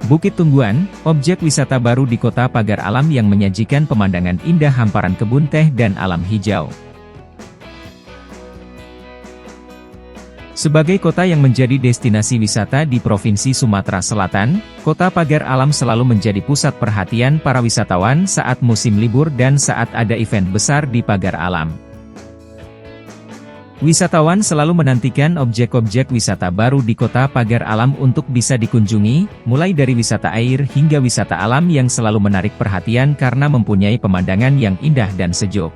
Bukit Tungguan, objek wisata baru di Kota Pagar Alam yang menyajikan pemandangan indah hamparan kebun teh dan alam hijau. Sebagai kota yang menjadi destinasi wisata di Provinsi Sumatera Selatan, Kota Pagar Alam selalu menjadi pusat perhatian para wisatawan saat musim libur dan saat ada event besar di Pagar Alam. Wisatawan selalu menantikan objek-objek wisata baru di Kota Pagar Alam untuk bisa dikunjungi, mulai dari wisata air hingga wisata alam yang selalu menarik perhatian karena mempunyai pemandangan yang indah dan sejuk.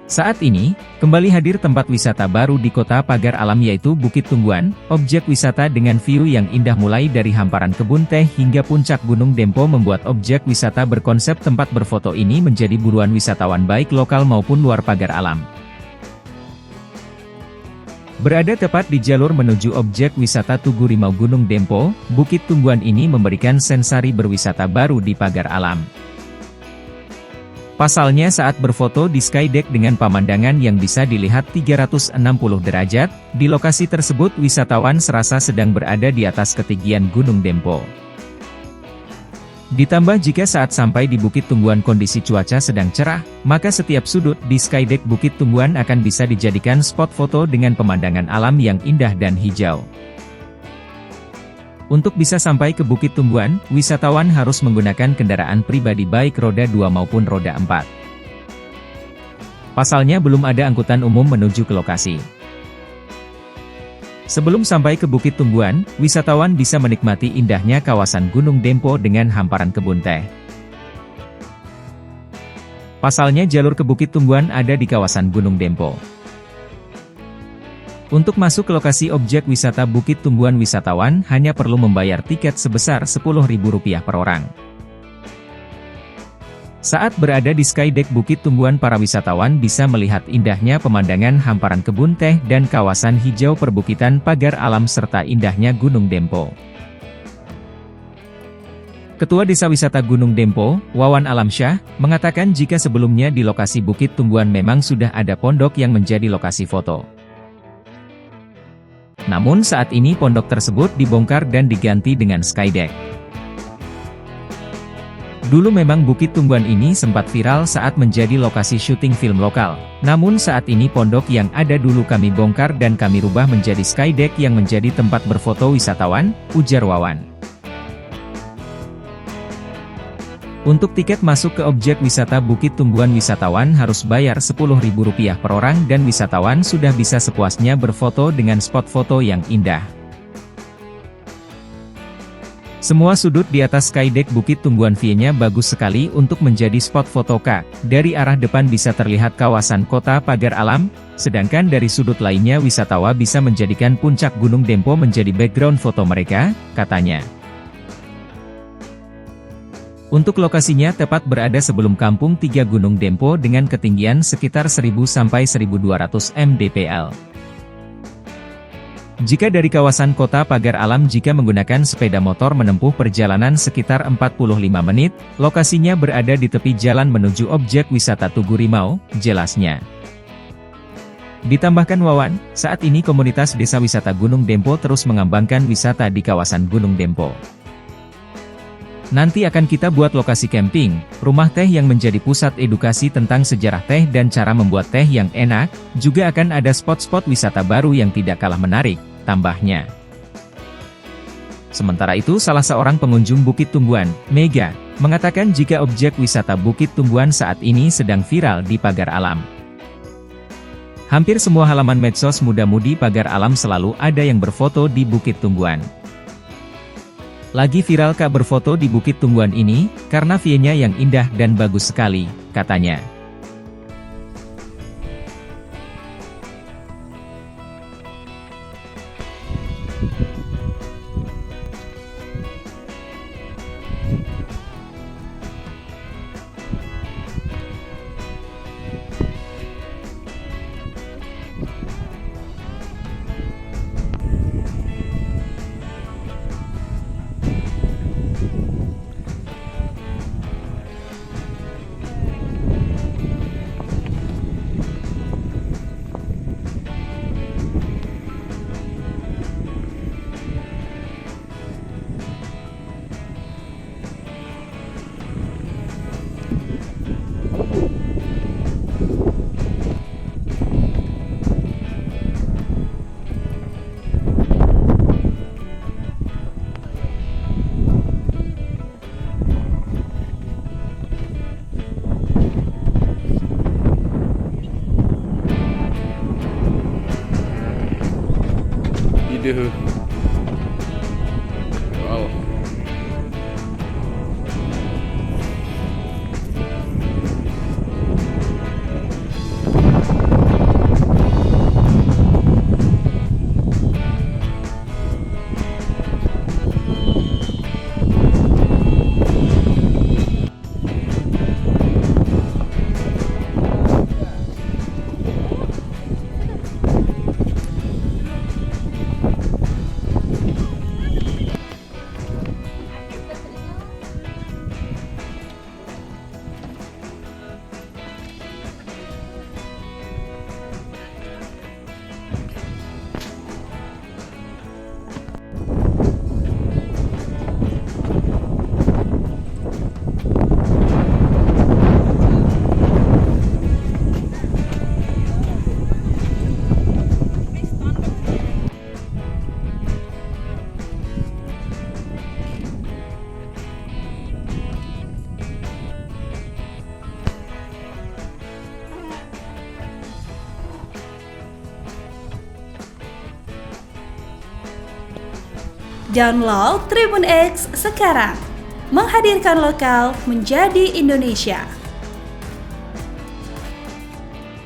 Saat ini, kembali hadir tempat wisata baru di Kota Pagar Alam yaitu Bukit Tungguan, objek wisata dengan view yang indah mulai dari hamparan kebun teh hingga puncak Gunung Dempo membuat objek wisata berkonsep tempat berfoto ini menjadi buruan wisatawan baik lokal maupun luar Pagar Alam. Berada tepat di jalur menuju objek wisata Tugu Rimau Gunung Dempo, Bukit Tungguan ini memberikan sensasi berwisata baru di Pagar Alam. Pasalnya saat berfoto di skydeck dengan pemandangan yang bisa dilihat 360 derajat, di lokasi tersebut wisatawan serasa sedang berada di atas ketinggian Gunung Dempo. Ditambah jika saat sampai di Bukit Tungguan kondisi cuaca sedang cerah, maka setiap sudut di skydeck Bukit Tungguan akan bisa dijadikan spot foto dengan pemandangan alam yang indah dan hijau. Untuk bisa sampai ke Bukit Tungguan, wisatawan harus menggunakan kendaraan pribadi baik roda 2 maupun roda 4. Pasalnya belum ada angkutan umum menuju ke lokasi. Sebelum sampai ke Bukit Tungguan, wisatawan bisa menikmati indahnya kawasan Gunung Dempo dengan hamparan kebun teh. Pasalnya jalur ke Bukit Tungguan ada di kawasan Gunung Dempo. Untuk masuk ke lokasi objek wisata Bukit Tungguan, wisatawan hanya perlu membayar tiket sebesar Rp10.000 per orang. Saat berada di skydeck Bukit Tungguan, para wisatawan bisa melihat indahnya pemandangan hamparan kebun teh dan kawasan hijau perbukitan Pagar Alam serta indahnya Gunung Dempo. Ketua Desa Wisata Gunung Dempo, Wawan Alamsyah, mengatakan jika sebelumnya di lokasi Bukit Tungguan memang sudah ada pondok yang menjadi lokasi foto. Namun saat ini pondok tersebut dibongkar dan diganti dengan skydeck. Dulu memang Bukit Tungguan ini sempat viral saat menjadi lokasi syuting film lokal. Namun saat ini pondok yang ada dulu kami bongkar dan kami rubah menjadi skydeck yang menjadi tempat berfoto wisatawan, ujar Wawan. Untuk tiket masuk ke objek wisata Bukit Tungguan, wisatawan harus bayar Rp10.000 per orang dan wisatawan sudah bisa sepuasnya berfoto dengan spot foto yang indah. Semua sudut di atas skydeck Bukit Tungguan view-nya bagus sekali untuk menjadi spot foto kak. Dari arah depan bisa terlihat kawasan Kota Pagar Alam, sedangkan dari sudut lainnya wisatawan bisa menjadikan puncak Gunung Dempo menjadi background foto mereka, katanya. Untuk lokasinya tepat berada sebelum Kampung 3 Gunung Dempo dengan ketinggian sekitar 1000 sampai 1200 mdpl. Jika dari kawasan Kota Pagar Alam jika menggunakan sepeda motor menempuh perjalanan sekitar 45 menit, lokasinya berada di tepi jalan menuju objek wisata Tugu Rimau, jelasnya. Ditambahkan Wawan, saat ini komunitas Desa Wisata Gunung Dempo terus mengembangkan wisata di kawasan Gunung Dempo. Nanti akan kita buat lokasi camping, rumah teh yang menjadi pusat edukasi tentang sejarah teh dan cara membuat teh yang enak, juga akan ada spot-spot wisata baru yang tidak kalah menarik, tambahnya. Sementara itu salah seorang pengunjung Bukit Tungguan, Mega, mengatakan jika objek wisata Bukit Tungguan saat ini sedang viral di Pagar Alam. Hampir semua halaman medsos muda-mudi Pagar Alam selalu ada yang berfoto di Bukit Tungguan. Lagi viral kak berfoto di Bukit Tungguan ini, karena view-nya yang indah dan bagus sekali, katanya. Yuhu. Wow. Download Tribun X sekarang, menghadirkan lokal menjadi Indonesia.